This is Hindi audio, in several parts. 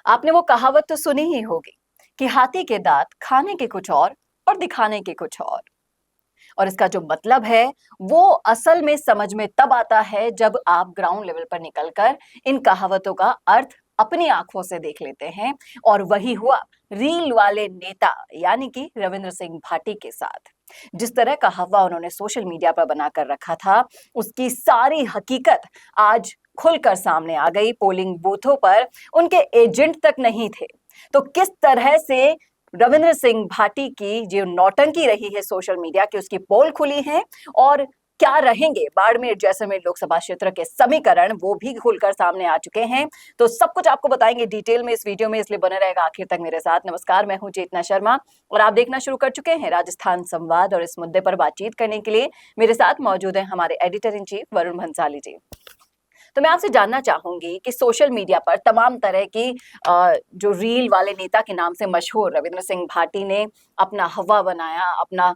आपने वो कहावत तो सुनी ही होगी कि हाथी के दांत खाने के कुछ और दिखाने के कुछ और इसका जो मतलब है वो असल में समझ में तब आता है जब आप ग्राउंड लेवल पर निकलकर इन कहावतों का अर्थ अपनी आंखों से देख लेते हैं। और वही हुआ रील वाले नेता यानी कि रविंद्र सिंह भाटी के साथ। जिस तरह का हवा उन्होंने सोशल मीडिया पर बनाकर रखा था, उसकी सारी हकीकत आज खुलकर सामने आ गई। पोलिंग बूथों पर उनके एजेंट तक नहीं थे। तो किस तरह से रविंद्र सिंह भाटी की जो नौटंकी रही है सोशल मीडिया की, उसकी पोल खुली है और क्या रहेंगे बाड़मेर जैसलमेर लोकसभा क्षेत्र के समीकरण, वो भी खुलकर सामने आ चुके हैं। तो सब कुछ आपको बताएंगे डिटेल में इस वीडियो में, इसलिए बने रहेगा आखिर तक मेरे साथ। नमस्कार, मैं हूं चेतना शर्मा और आप देखना शुरू कर चुके हैं राजस्थान संवाद। और इस मुद्दे पर बातचीत करने के लिए मेरे साथ मौजूद है हमारे editor in chief Varun Bhansali ji. तो मैं आपसे जानना चाहूंगी कि सोशल मीडिया पर तमाम तरह की जो रील वाले नेता के नाम से मशहूर रविंद्र सिंह भाटी ने अपना हवा बनाया, अपना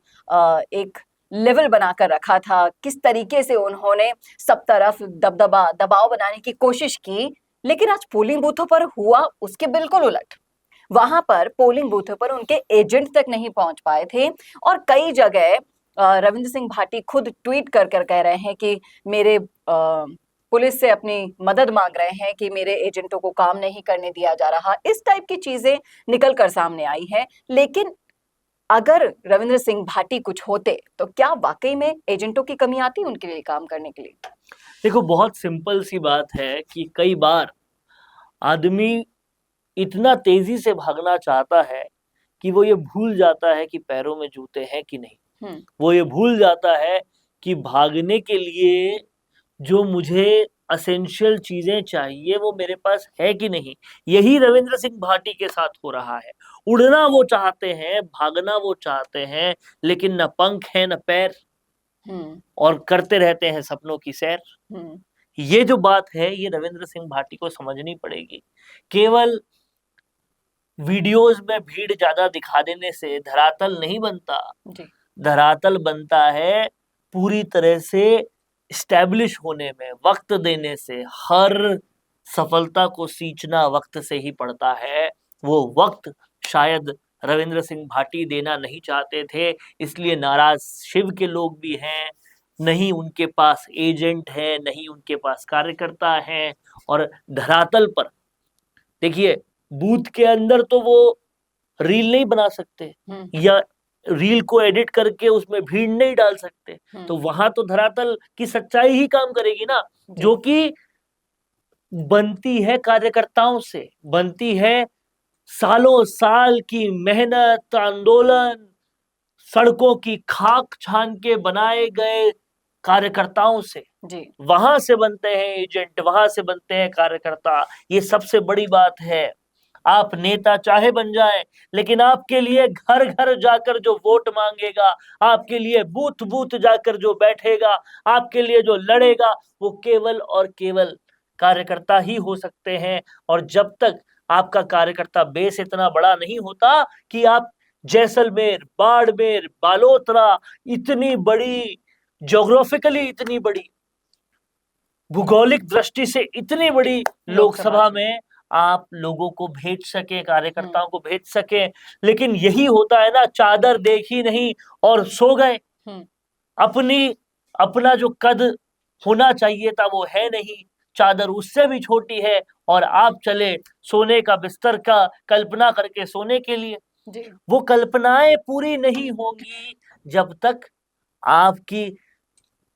एक लेवल बनाकर रखा था। किस तरीके से उन्होंने सब तरफ दबाव बनाने की कोशिश की, लेकिन आज पोलिंग बूथों पर हुआ उसके बिल्कुल उलट। वहां पर पोलिंग बूथों पर उनके एजेंट तक नहीं पहुंच पाए थे और कई जगह रविंद्र सिंह भाटी खुद ट्वीट कर कर कह रहे हैं कि मेरे पुलिस से अपनी मदद मांग रहे हैं कि मेरे एजेंटों को काम नहीं करने दिया जा रहा। इस टाइप की चीजें निकल कर सामने आई है। लेकिन अगर रविंद्र सिंह भाटी कुछ होते तो क्या वाकई में एजेंटों की कमी आती उनके लिए काम करने के लिए? देखो, बहुत सिंपल सी बात है कि कई बार आदमी इतना तेजी से भागना चाहता है कि वो ये भूल जाता है कि पैरों में जूते हैं कि नहीं। वो ये भूल जाता है कि भागने के लिए जो मुझे असेंशियल चीजें चाहिए वो मेरे पास है कि नहीं। यही रविंद्र सिंह भाटी के साथ हो रहा है। उड़ना वो चाहते हैं, भागना वो चाहते हैं, लेकिन न पंख है न पैर, और करते रहते हैं सपनों की सैर। ये जो बात है ये रविंद्र सिंह भाटी को समझनी पड़ेगी। केवल वीडियोस में भीड़ ज्यादा दिखा देने से धरातल नहीं बनता। धरातल बनता है पूरी तरह से स्टैब्लिश होने में, वक्त देने से। हर सफलता को सींचना वक्त से ही पड़ता है। वो वक्त शायद रविंद्र सिंह भाटी देना नहीं चाहते थे, इसलिए नाराज शिव के लोग भी हैं। नहीं उनके पास एजेंट है, नहीं उनके पास कार्यकर्ता है। और धरातल पर देखिए, बूथ के अंदर तो वो रील नहीं बना सकते या रील को एडिट करके उसमें भीड़ नहीं डाल सकते। तो वहां तो धरातल की सच्चाई ही काम करेगी ना, जो कि बनती है कार्यकर्ताओं से, बनती है सालों साल की मेहनत, आंदोलन, सड़कों की खाक छान के बनाए गए कार्यकर्ताओं से। वहां से बनते हैं एजेंट, वहां से बनते हैं कार्यकर्ता। ये सबसे बड़ी बात है। आप नेता चाहे बन जाएं, लेकिन आपके लिए घर घर जाकर जो वोट मांगेगा, आपके लिए बूथ बूथ जाकर जो बैठेगा, आपके लिए जो लड़ेगा, वो केवल और केवल कार्यकर्ता ही हो सकते हैं। और जब तक आपका कार्यकर्ता बेस इतना बड़ा नहीं होता कि आप जैसलमेर, बाड़मेर, बालोतरा, इतनी बड़ी ज्योग्राफिकली, इतनी बड़ी भूगोलिक दृष्टि से इतनी बड़ी लोकसभा में आप लोगों को भेज सके, कार्यकर्ताओं को भेज सके। लेकिन यही होता है ना, चादर देखी नहीं और सो गए। अपना जो कद होना चाहिए था वो है नहीं, चादर उससे भी छोटी है, और आप चले सोने का बिस्तर का कल्पना करके सोने के लिए। वो कल्पनाएं पूरी नहीं होंगी जब तक आपकी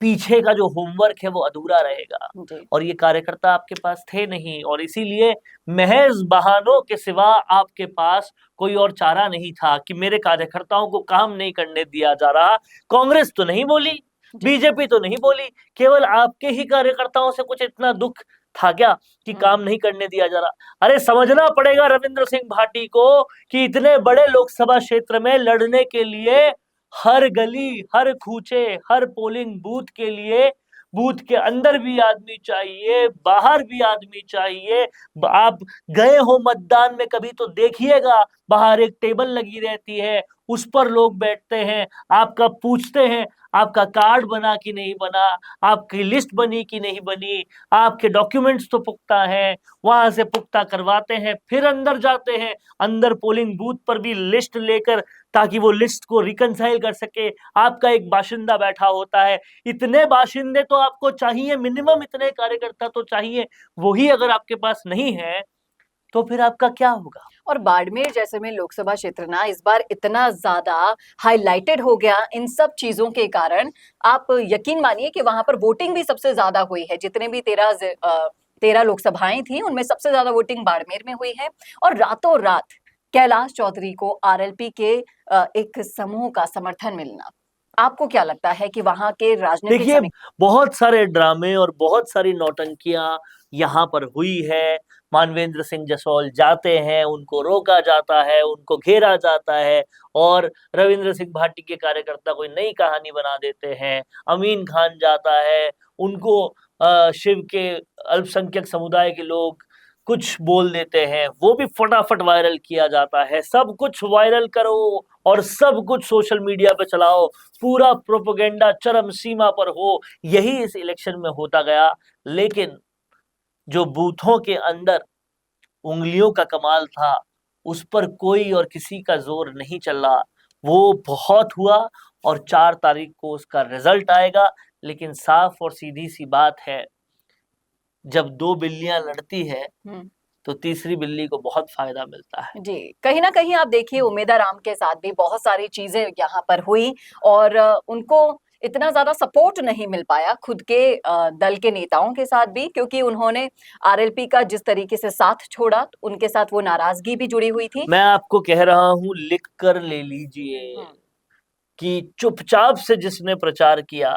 पीछे का जो होमवर्क है वो अधूरा रहेगा। और ये कार्यकर्ता आपके पास थे नहीं, और इसीलिए महज बहानों के सिवा आपके पास कोई और चारा नहीं था कि मेरे कार्यकर्ताओं को काम नहीं करने दिया जा रहा। कांग्रेस तो नहीं बोली, बीजेपी तो नहीं बोली, केवल आपके ही कार्यकर्ताओं से कुछ इतना दुख था क्या कि काम नहीं करने दिया जा रहा। अरे समझना पड़ेगा रविंद्र सिंह भाटी को कि इतने बड़े लोकसभा क्षेत्र में लड़ने के लिए हर गली, हर कूचे, हर पोलिंग बूथ के लिए बूथ के अंदर भी आदमी चाहिए, बाहर भी आदमी चाहिए। आप गए हो मतदान में कभी तो देखिएगा, बाहर एक टेबल लगी रहती है, उस पर लोग बैठते हैं, आपका पूछते हैं आपका कार्ड बना कि नहीं बना, आपकी लिस्ट बनी कि नहीं बनी, आपके डॉक्यूमेंट्स तो पुख्ता हैं, वहां से पुख्ता करवाते हैं, फिर अंदर जाते हैं, अंदर पोलिंग बूथ पर भी लिस्ट लेकर, ताकि वो लिस्ट को रिकंसाइल कर सके। आपका एक बाशिंदा बैठा होता है, इतने बाशिंदे तो आपको चाहिए, मिनिमम इतने कार्यकर्ता तो चाहिए, वही अगर आपके पास नहीं है तो फिर आपका क्या होगा। और बाड़मेर जैसलमेर लोकसभा क्षेत्र ना इस बार इतना ज्यादा हाईलाइटेड हो गया इन सब चीजों के कारण। आप यकीन मानिए कि वहां पर वोटिंग भी सबसे ज्यादा हुई है। जितने भी 13 लोकसभाएं थी उनमें सबसे ज्यादा वोटिंग बाड़मेर में हुई है। और रातों रात कैलाश चौधरी को आरएलपी के एक समूह का समर्थन मिलना, आपको क्या लगता है कि वहां के राजनीतिक देखिए, बहुत सारे ड्रामे और बहुत सारी नौटंकियां यहाँ पर हुई है। मानवेंद्र सिंह जसवाल जाते हैं, उनको रोका जाता है, उनको घेरा जाता है, और रविंद्र सिंह भाटी के कार्यकर्ता कोई नई कहानी बना देते हैं। अमीन खान जाता है, उनको शिव के अल्पसंख्यक समुदाय के लोग कुछ बोल देते हैं, वो भी फटाफट वायरल किया जाता है। सब कुछ वायरल करो और सब कुछ सोशल मीडिया पे चलाओ, पूरा प्रोपेगेंडा चरम सीमा पर हो, यही इस इलेक्शन में होता गया। लेकिन जो बूथों के अंदर उंगलियों का कमाल था, उस पर कोई और किसी का जोर नहीं चला। वो बहुत हुआ और 4 तारीख को उसका रिजल्ट आएगा। लेकिन साफ और सीधी सी बात है, जब 2 बिल्लियां लड़ती है तो तीसरी बिल्ली को बहुत फायदा मिलता है। जी, कहीं ना कहीं आप देखिए उमेदा राम के साथ भी बहुत सारी चीजें यहाँ पर हुई और उनको इतना ज्यादा सपोर्ट नहीं मिल पाया खुद के दल के नेताओं के साथ भी, क्योंकि उन्होंने आरएलपी का जिस तरीके से साथ छोड़ा उनके साथ वो नाराजगी भी जुड़ी हुई थी। मैं आपको कह रहा हूँ, लिख कर ले लीजिए कि चुपचाप से जिसने प्रचार किया,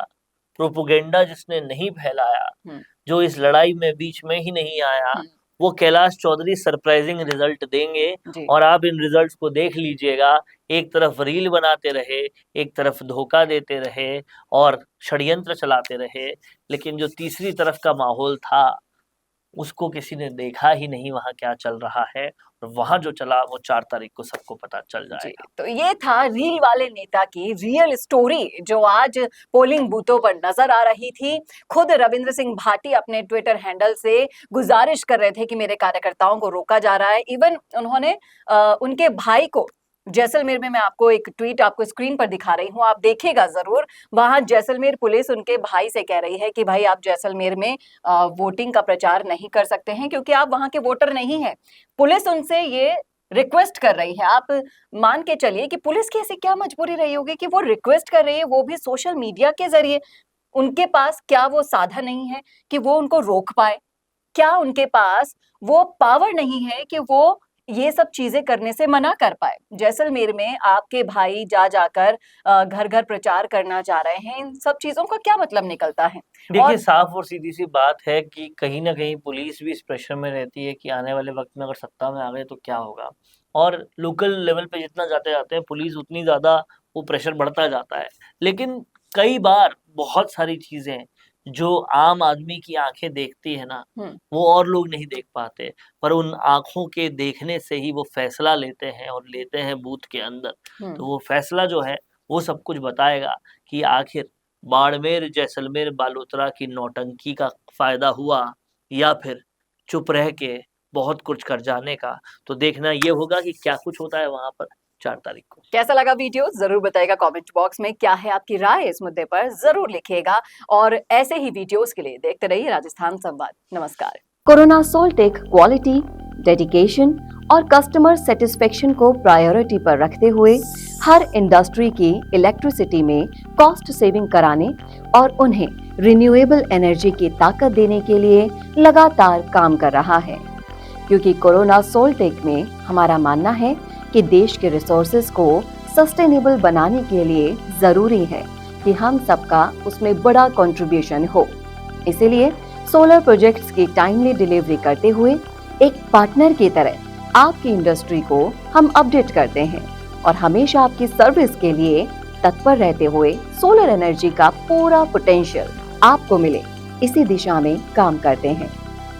प्रोपोगेंडा जिसने नहीं फैलाया, जो इस लड़ाई में बीच में ही नहीं आया, वो कैलाश चौधरी सरप्राइजिंग रिजल्ट देंगे। और आप इन रिजल्ट्स को देख लीजिएगा। एक तरफ रील बनाते रहे, एक तरफ धोखा देते रहे और षड्यंत्र चलाते रहे, लेकिन जो तीसरी तरफ का माहौल था उसको किसी ने देखा ही नहीं, वहां क्या चल रहा है। और वहां जो चला वो 4 तारीख को सबको पता चल जाएगा। तो ये था रील वाले नेता की रियल स्टोरी जो आज पोलिंग बूथों पर नजर आ रही थी। खुद रविंद्र सिंह भाटी अपने ट्विटर हैंडल से गुजारिश कर रहे थे कि मेरे कार्यकर्ताओं को रोका जा रहा है। इवन उन्होंने उनके भाई को जैसलमेर में, मैं आपको एक ट्वीट आपको स्क्रीन पर दिखा रही हूँ, आप देखिएगा जरूर। वहां जैसलमेर पुलिस उनके भाई से कह रही है कि भाई आप जैसलमेर में वोटिंग का प्रचार नहीं कर सकते हैं क्योंकि आप वहां के वोटर नहीं हैं। पुलिस उनसे ये रिक्वेस्ट कर रही है। आप मान के चलिए कि पुलिस की ऐसी क्या मजबूरी रही होगी कि वो रिक्वेस्ट कर रही है, वो भी सोशल मीडिया के जरिए। उनके पास क्या वो साधन नहीं है कि वो उनको रोक पाए? क्या उनके पास वो पावर नहीं है कि वो ये सब चीजें करने से मना कर पाए? जैसलमेर में आपके भाई जा जाकर घर घर प्रचार करना चाह रहे हैं, इन सब चीजों का क्या मतलब निकलता है? देखिए, साफ और सीधी सी बात है कि कहीं ना कहीं पुलिस भी इस प्रेशर में रहती है कि आने वाले वक्त में अगर सत्ता में आ गए तो क्या होगा। और लोकल लेवल पे जितना जाते जाते हैं पुलिस, उतनी ज्यादा वो प्रेशर बढ़ता जाता है। लेकिन कई बार बहुत सारी चीजें जो आम आदमी की आंखें देखती है ना, वो और लोग नहीं देख पाते, पर उन आंखों के देखने से ही वो फैसला लेते हैं और लेते हैं बूथ के अंदर। तो वो फैसला जो है वो सब कुछ बताएगा कि आखिर बाड़मेर, जैसलमेर, बालोतरा की नौटंकी का फायदा हुआ या फिर चुप रह के बहुत कुछ कर जाने का। तो देखना ये होगा कि क्या कुछ होता है वहां पर 4 तारीख को। कैसा लगा वीडियो जरूर बताइएगा कमेंट बॉक्स में। क्या है आपकी राय इस मुद्दे पर जरूर लिखिएगा और ऐसे ही वीडियोस के लिए देखते रहिए राजस्थान संवाद। नमस्कार। कोरोना सोल्टेक क्वालिटी, डेडिकेशन और कस्टमर सेटिस्फेक्शन को प्रायोरिटी पर रखते हुए हर इंडस्ट्री की इलेक्ट्रिसिटी में कॉस्ट सेविंग कराने और उन्हें रिन्यूएबल एनर्जी की ताकत देने के लिए लगातार काम कर रहा है। क्योंकि कोरोना सोल्टेक में हमारा मानना है कि देश के रिसोर्सेज को सस्टेनेबल बनाने के लिए जरूरी है कि हम सबका उसमें बड़ा कंट्रीब्यूशन हो। इसीलिए सोलर प्रोजेक्ट्स की टाइमली डिलीवरी करते हुए एक पार्टनर की तरह आपकी इंडस्ट्री को हम अपडेट करते हैं और हमेशा आपकी सर्विस के लिए तत्पर रहते हुए सोलर एनर्जी का पूरा पोटेंशियल आपको मिले, इसी दिशा में काम करते हैं।